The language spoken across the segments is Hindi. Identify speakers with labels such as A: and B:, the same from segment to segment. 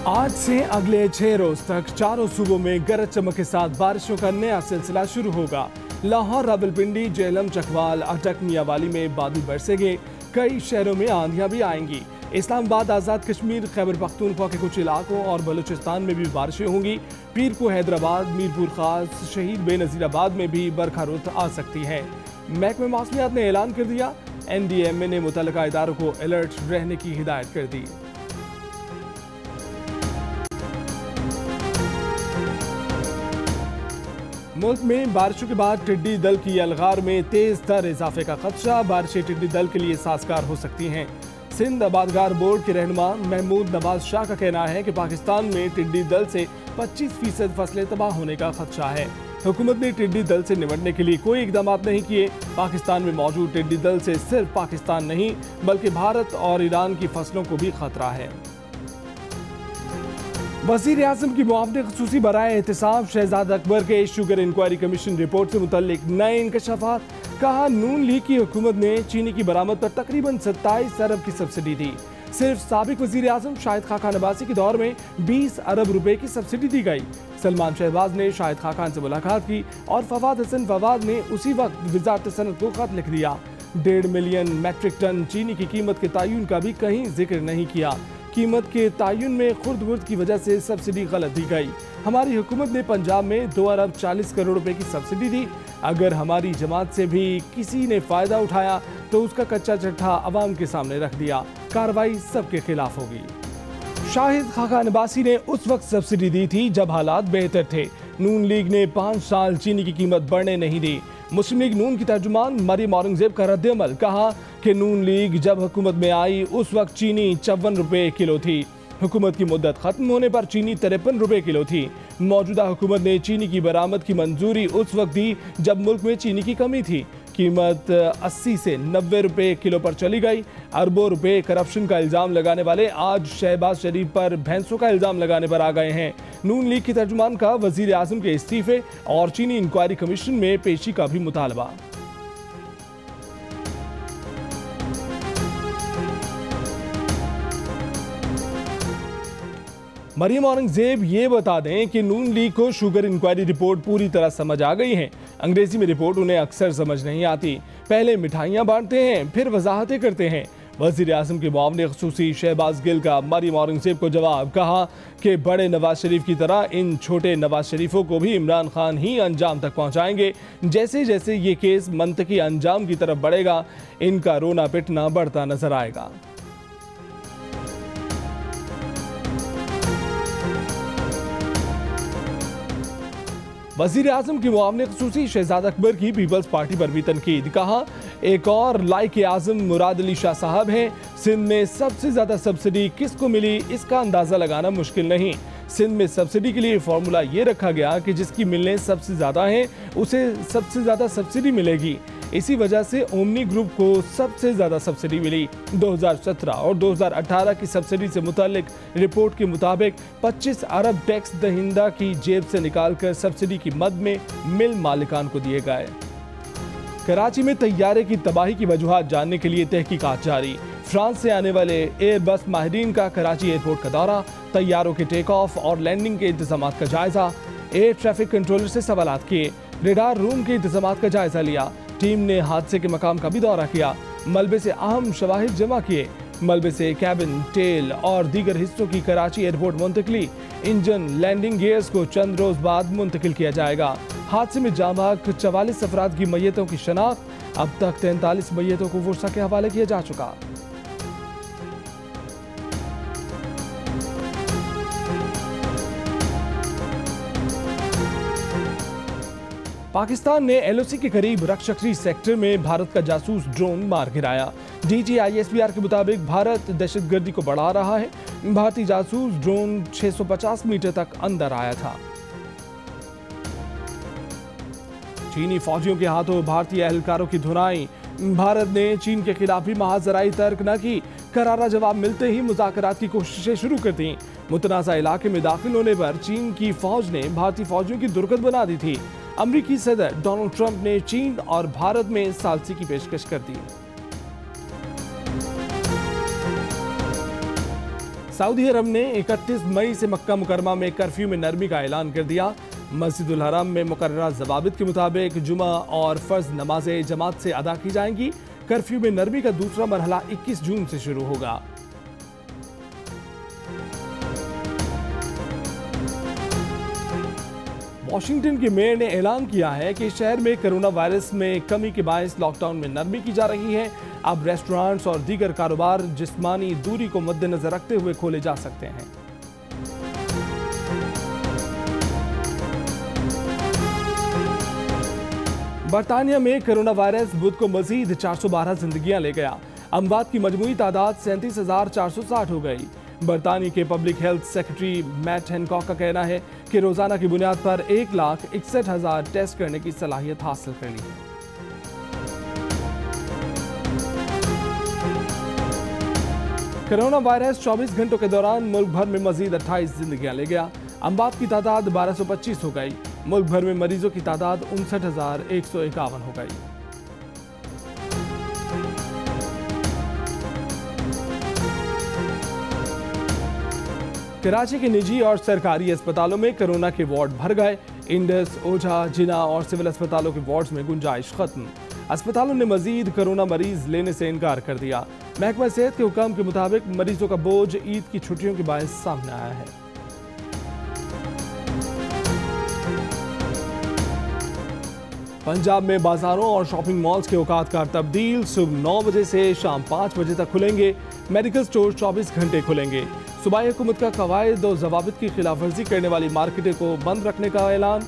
A: आज से अगले 6 रोज तक चारों सूबों में गरज चमक के साथ बारिशों का नया सिलसिला शुरू होगा। लाहौर, रावलपिंडी, जेहलम, चकवाल, अटक, मियावाली में बादल बरसेंगे। कई शहरों में आंधियां भी आएंगी। इस्लामाबाद, आज़ाद कश्मीर, खैबर पख्तूनख्वा के कुछ इलाकों और बलूचिस्तान में भी बारिशें होंगी। पीर को हैदराबाद, मीरपुर खास, शहीद बेनज़ीराबाद में भी बरखा रुत आ सकती है। महकमे मौसमियात ने ऐलान कर दिया, NDMA ने मुतल्लिका इदारों को अलर्ट रहने की हिदायत कर दी। मुल्क में बारिशों के बाद टिड्डी दल की अलगार में तेज तर इजाफे का खदशा। बारिशें टिड्डी दल के लिए साजगार हो सकती हैं। सिंध आबादगार बोर्ड के रहनुमा महमूद नवाज शाह का कहना है कि पाकिस्तान में टिड्डी दल से 25% फसलें तबाह होने का खदशा है। हुकूमत ने टिड्डी दल से निपटने के लिए कोई इकदाम नहीं किए। पाकिस्तान में मौजूद टिड्डी दल से सिर्फ पाकिस्तान नहीं बल्कि भारत और ईरान की फसलों को भी खतरा है। वज़ीर आज़म की मुआवने ख़ुसूसी बराए एहतिसाब शहजाद अकबर के शुगर इंक्वायरी कमीशन रिपोर्ट से मुतल्लिक नए इंकशाफात। कहा, नून लीग की हुकूमत ने चीनी की बरामद पर तकरीबन 27 अरब की सब्सिडी दी। सिर्फ साबिक वज़ीर आज़म शाहिद खाकान अब्बासी के दौर में 20 अरब रुपए की सब्सिडी दी गई। सलमान शहबाज ने शाहिद खाकान से मुलाकात की और फवाद हसन फवाद ने उसी वक्त वज़ारत सनअत को खत लिख दिया। 1.5 मिलियन मैट्रिक टन चीनी की कीमत के तयन का भी कहीं जिक्र नहीं किया। कीमत के तयन में खुर्द-बुर्द की वजह से सब्सिडी गलत दी गई। हमारी हुकूमत ने पंजाब में 2 अरब 40 करोड़ रुपए की सब्सिडी दी। अगर हमारी जमात से भी किसी ने फायदा उठाया तो उसका कच्चा चट्ठा अवाम के सामने रख दिया। कार्रवाई सबके खिलाफ होगी। शाहिद खाकान अब्बासी ने उस वक्त सब्सिडी दी थी जब हालात बेहतर थे। नून लीग ने 5 साल चीनी की कीमत बढ़ने नहीं दी। मुस्लिम लीग नून की तर्जुमान मरियम औरंगजेब का रद्द-ए-अमल। कहा कि नून लीग जब हुकूमत में आई उस वक्त चीनी 54 रुपए किलो थी। हुकूमत की मुद्दत खत्म होने पर चीनी 53 रुपए किलो थी। मौजूदा हुकूमत ने चीनी की बरामद की मंजूरी उस वक्त दी जब मुल्क में चीनी की कमी थी। कीमत 80 से 90 रुपए किलो पर चली गई। अरबों रुपए करप्शन का इल्ज़ाम लगाने वाले आज शहबाज शरीफ पर भैंसों का इल्ज़ाम लगाने पर आ गए हैं। नून लीग की तर्जुमान का वज़ीर आज़म के इस्तीफे और चीनी इंक्वायरी कमीशन में पेशी का भी मुतालबा। मरियम औरंगजेब ये बता दें कि नून लीग को शुगर इंक्वायरी रिपोर्ट पूरी तरह समझ आ गई है। अंग्रेजी में रिपोर्ट उन्हें अक्सर समझ नहीं आती। पहले मिठाइयाँ बांटते हैं फिर वजाहतें करते हैं। वज़ीर आज़म के मुआवने ख़ुसूसी शहबाज गिल का मरियम औरंगजेब को जवाब। कहा कि बड़े नवाज शरीफ की तरह इन छोटे नवाज शरीफों को भी इमरान खान ही अंजाम तक पहुँचाएंगे। जैसे जैसे ये केस मंतकी अंजाम की तरफ बढ़ेगा इनका रोना पिटना बढ़ता नजर आएगा। वज़ीर आज़म की मुआवने ख़ुसूसी शहजाद अकबर की पीपल्स पार्टी पर भी तनकीद। कहा, एक और लाइक आज़म मुराद अली शाह साहब हैं। सिंध में सबसे ज़्यादा सब्सिडी किसको मिली इसका अंदाज़ा लगाना मुश्किल नहीं। सिंध में सब्सिडी के लिए फार्मूला ये रखा गया कि जिसकी मिलने सबसे ज़्यादा हैं उसे सबसे ज़्यादा सब्सिडी मिलेगी। इसी वजह से ओमनी ग्रुप को सबसे ज़्यादा सब्सिडी मिली। 2017 और 2018 की सब्सिडी से मुतालिक रिपोर्ट के मुताबिक 25 अरब टैक्स दहिंदा की जेब से निकालकर सब्सिडी की मद में मिल मालिकान को दिए गए। कराची में तैयारे की तबाही की वजूहात जानने के लिए तहकीकात जारी। फ्रांस से आने वाले एयरबस माहिरीन का कराची एयरपोर्ट का दौरा, तैयारों के टेक ऑफ और लैंडिंग के इंतजाम का जायजा। एयर ट्रैफिक कंट्रोलर से सवालात किए। रेडार रूम के इंतजाम का जायजा लिया। टीम ने हादसे के मकाम का भी दौरा किया। मलबे से अहम शवाहिद जमा किए। मलबे से कैबिन, टेल और दीगर हिस्सों की कराची एयरपोर्ट मुंतकली। इंजन, लैंडिंग गियर्स को चंद रोज बाद मुंतकिल किया जाएगा। हादसे में जाँ बहक 44 अफराद की मैयतों की शनाख्त। अब तक 43 मैयतों को वर्षा के हवाले किया जा चुका। पाकिस्तान ने LOC के करीब रक्षकरी सेक्टर में भारत का जासूस ड्रोन मार गिराया। DGISPR के मुताबिक भारत दहशतगर्दी को बढ़ा रहा है। भारतीय जासूस ड्रोन 650 मीटर तक अंदर आया था। चीनी फौजियों के हाथों भारतीय एहलकारों की धुनाई। भारत ने चीन के खिलाफ भी महाजराई तर्क न की। करारा जवाब मिलते ही मुज़ाकरात की कोशिशें शुरू कर दी। मुतनाज़ा इलाके में दाखिल होने पर चीन की फौज ने भारतीय फौजियों की दुर्गत बना दी थी। अमेरिकी सदर डोनाल्ड ट्रंप ने चीन और भारत में सालसी की पेशकश कर दी। सऊदी अरब ने 31 मई से मक्का मुकरमा में कर्फ्यू में नरमी का ऐलान कर दिया। मस्जिदुल हरम में मुकर्ररा ज़वाबित के मुताबिक जुमा और फर्ज नमाजें जमात से अदा की जाएंगी। कर्फ्यू में नरमी का दूसरा मरहला 21 जून से शुरू होगा। वाशिंगटन के मेयर ने ऐलान किया है कि शहर में कोरोना वायरस में कमी के बायस लॉकडाउन में नरमी की जा रही है। अब रेस्टोरेंट्स और दीगर कारोबार जिस्मानी दूरी को मद्देनजर रखते हुए खोले जा सकते हैं। बरतानिया में कोरोना वायरस बुध को मजीद 412 जिंदगियां ले गया। अमवात की मजमूई तादाद 37,460 हो गई। बरतानिया के public health secretary Matt Hancock का कहना है कि रोजाना की बुनियाद पर 1,61,000 टेस्ट करने की सलाहियत हासिल कर ली है। कोरोना वायरस 24 घंटों के दौरान मुल्क भर में मजीद 28 जिंदगियां ले गया। अमवात की तादाद 1225 हो गई। मुल्क भर में मरीजों की तादाद 59,151 हो गई। कराची के निजी और सरकारी अस्पतालों में कोरोना के वार्ड भर गए। इंडस, ओझा, जिना और सिविल अस्पतालों के वार्ड्स में गुंजाइश खत्म। अस्पतालों ने मजीद कोरोना मरीज लेने से इनकार कर दिया। महकमा सेहत के हुक्म के मुताबिक मरीजों का बोझ ईद की छुट्टियों के बायस सामने आया है। पंजाब में बाजारों और शॉपिंग मॉल्स के औकात का तब्दील। सुबह 9 बजे से शाम 5 बजे तक खुलेंगे। मेडिकल स्टोर 24 घंटे खुलेंगे। सूबाई हुकूमत का कवायद और जवाबित की खिलाफ वर्जी करने वाली मार्केटें को बंद रखने का ऐलान।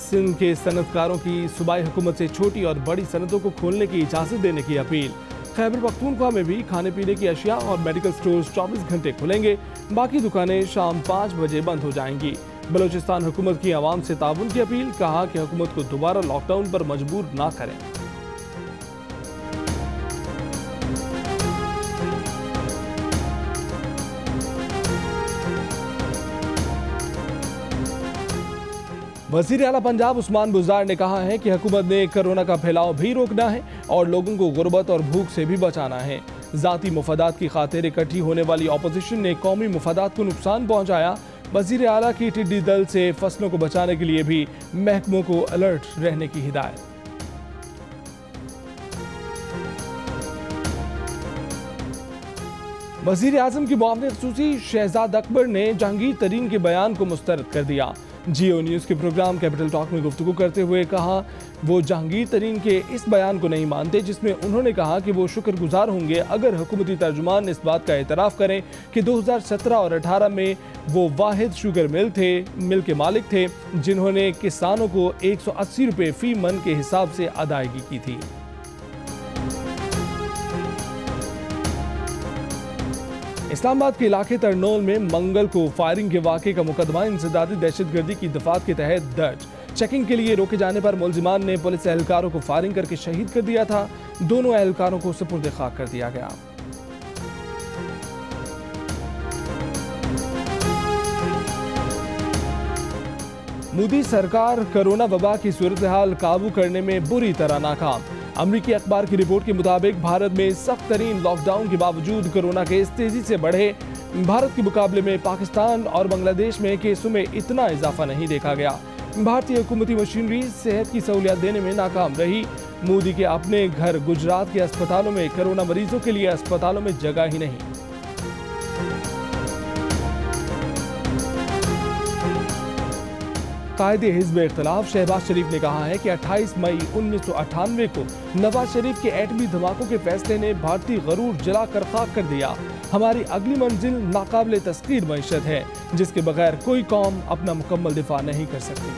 A: सिंध के सनतकारों की सूबाई हुकूमत से छोटी और बड़ी सनतों को खोलने की इजाज़त देने की अपील। खैबर पख्तूनख्वा में भी खाने पीने की अशिया और मेडिकल स्टोर्स 24 घंटे खुलेंगे। बाकी दुकानें शाम 5 बजे बंद हो जाएंगी। बलूचिस्तान हुकूमत की आवाम से ताउन की अपील। कहा कि हुकूमत को दोबारा लॉकडाउन पर मजबूर ना करें। वज़ीर आला पंजाब उस्मान बुज़दार ने कहा है कि हुकूमत ने कोरोना का फैलाव भी रोकना है और लोगों को गुर्बत और भूख से भी बचाना है। ज़ाती मुफादात की खातिर इकट्ठी होने वाली अपोजिशन ने कौमी मुफादात को नुकसान पहुंचाया। वज़ीर आला की टिड्डी दल से फसलों को बचाने के लिए भी महकमों को अलर्ट रहने की हिदायत। वज़ीर आज़म की मुआविन ख़ुसूसी शहजाद अकबर ने जहांगीर तरीन के बयान को मुस्तरद कर दिया। जियो न्यूज़ के प्रोग्राम कैपिटल टॉक में गुफ्तगू करते हुए कहा वो जहांगीर तरीन के इस बयान को नहीं मानते जिसमें उन्होंने कहा कि वो शुक्रगुजार होंगे अगर हुकूमती तर्जुमान इस बात का एतराफ़ करें कि 2017 और 18 में वो वाहिद शुगर मिल के मालिक थे जिन्होंने किसानों को 180 रुपये फी मन के हिसाब से अदायगी की थी। इस्लामाबाद के इलाके तरनोल में मंगल को फायरिंग के वाक़े का मुकदमा इंसदादी दहशतगर्दी की दफात के तहत दर्ज। चेकिंग के लिए रोके जाने पर मुलजिमान ने पुलिस एहलकारों को फायरिंग करके शहीद कर दिया था। दोनों एहलकारों को सुपुर्द खाक कर दिया गया। मोदी सरकार कोरोना वबा की सूरत हाल काबू करने में बुरी तरह नाकाम। अमरीकी अखबार की रिपोर्ट के मुताबिक भारत में सख्त तरीन लॉकडाउन के बावजूद कोरोना केस तेजी से बढ़े। भारत के मुकाबले में पाकिस्तान और बांग्लादेश में केसों में इतना इजाफा नहीं देखा गया। भारतीय हुकूमती मशीनरी सेहत की सहूलियत देने में नाकाम रही। मोदी के अपने घर गुजरात के अस्पतालों में कोरोना मरीजों के लिए अस्पतालों में जगह ही नहीं। कायदे हिज़्ब इख्तिलाफ शहबाज शरीफ ने कहा है कि 28 मई 1998 को नवाज शरीफ के एटमी धमाकों के फैसले ने भारतीय गरूर जलाकर खाक कर दिया। हमारी अगली मंजिल नाकाबिले तस्कीर मईशत है जिसके बगैर कोई कौम अपना मुकम्मल दिफा नहीं कर सकती।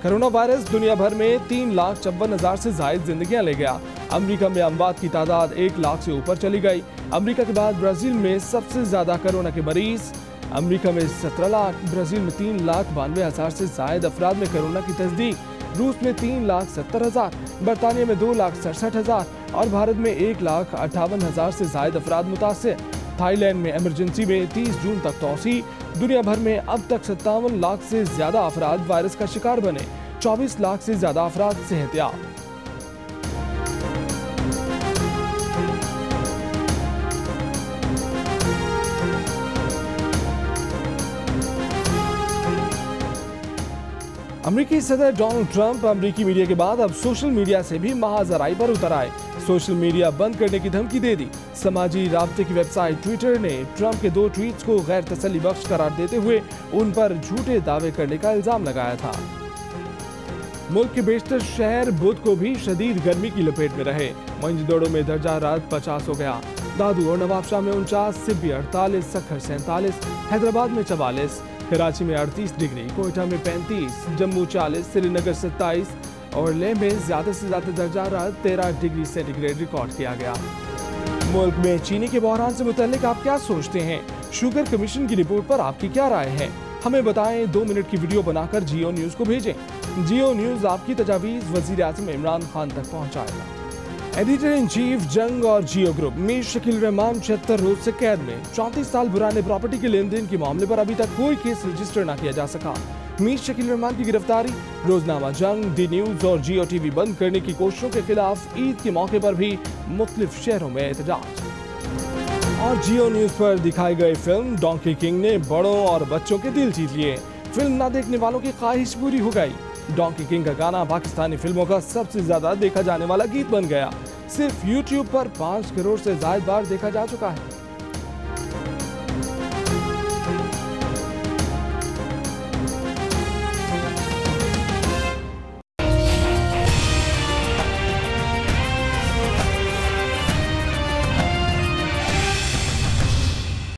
A: कोरोना वायरस दुनिया भर में 3,54,000 से जायद जिंदगियां ले गया। अमेरिका में अमवात की तादाद 1 लाख से ऊपर चली गई। अमेरिका के बाद ब्राजील में सबसे ज्यादा कोरोना के मरीज। अमेरिका में 17 लाख, ब्राजील में 3,92,000 से जायद अफराद में कोरोना की तस्दीक, रूस में 3,70,000, बरतानिया में 2,67,000 और भारत में 1,58,000 से जायद अफराद मुतासिर। थाईलैंड में इमरजेंसी में 30 जून तक तोसी। दुनिया भर में अब तक 57 लाख से ज्यादा अफराद वायरस का शिकार बने। 24 लाख से ज्यादा अफराद सेहतयाब। अमेरिकी सदर डोनाल्ड ट्रंप अमेरिकी मीडिया के बाद अब सोशल मीडिया से भी महाजराई पर उतर आए। सोशल मीडिया बंद करने की धमकी दे दी। समाजी राब्ते की वेबसाइट ट्विटर ने ट्रंप के 2 ट्वीट्स को गैर तसल्ली बख्श करार देते हुए उन पर झूठे दावे करने का इल्जाम लगाया था। मुल्क के बेशतर शहर बुध को भी शदीद गर्मी की लपेट में रहे। मंजदोड़ो में दर्जा हरारत 50 हो गया। दादू और नवाबशाह में 49, सिब्बी 48, सखर 47, हैदराबाद में 44, कराची में 38 डिग्री, कोयटा में 35, जम्मू 40, श्रीनगर 27 और लेह में ज्यादा से ज्यादा दर्जा हरारत 13 डिग्री सेंटीग्रेड रिकॉर्ड किया गया। मुल्क में चीनी के बहरान से मुतल्लिक आप क्या सोचते हैं? शुगर कमीशन की रिपोर्ट पर आपकी क्या राय है? हमें बताएं। 2 मिनट की वीडियो बनाकर जियो न्यूज को भेजें। जियो न्यूज आपकी तजावीज वजीर आज़म इमरान खान तक पहुंचाएगा। एडिटर इन चीफ जंग और जियो ग्रुप मीर शकील रहमान 76 रोज से कैद में। 34 साल पुराने प्रॉपर्टी के लेन देन के मामले पर अभी तक कोई केस रजिस्टर न किया जा सका। मीर शकील रहमान की गिरफ्तारी, रोजनामा जंग, डी न्यूज और जियो टीवी बंद करने की कोशिशों के खिलाफ ईद के मौके पर भी मुख्तलिफ शहरों में एहतजाज। और जियो न्यूज पर दिखाई गई फिल्म डोंकी किंग ने बड़ों और बच्चों के दिल जीत लिए। फिल्म न देखने वालों की ख्वाहिश पूरी हो गई। डोंकी किंग का गाना पाकिस्तानी फिल्मों का सबसे ज्यादा देखा जाने वाला गीत बन गया। सिर्फ YouTube पर 5 करोड़ से ज्यादा बार देखा जा चुका है।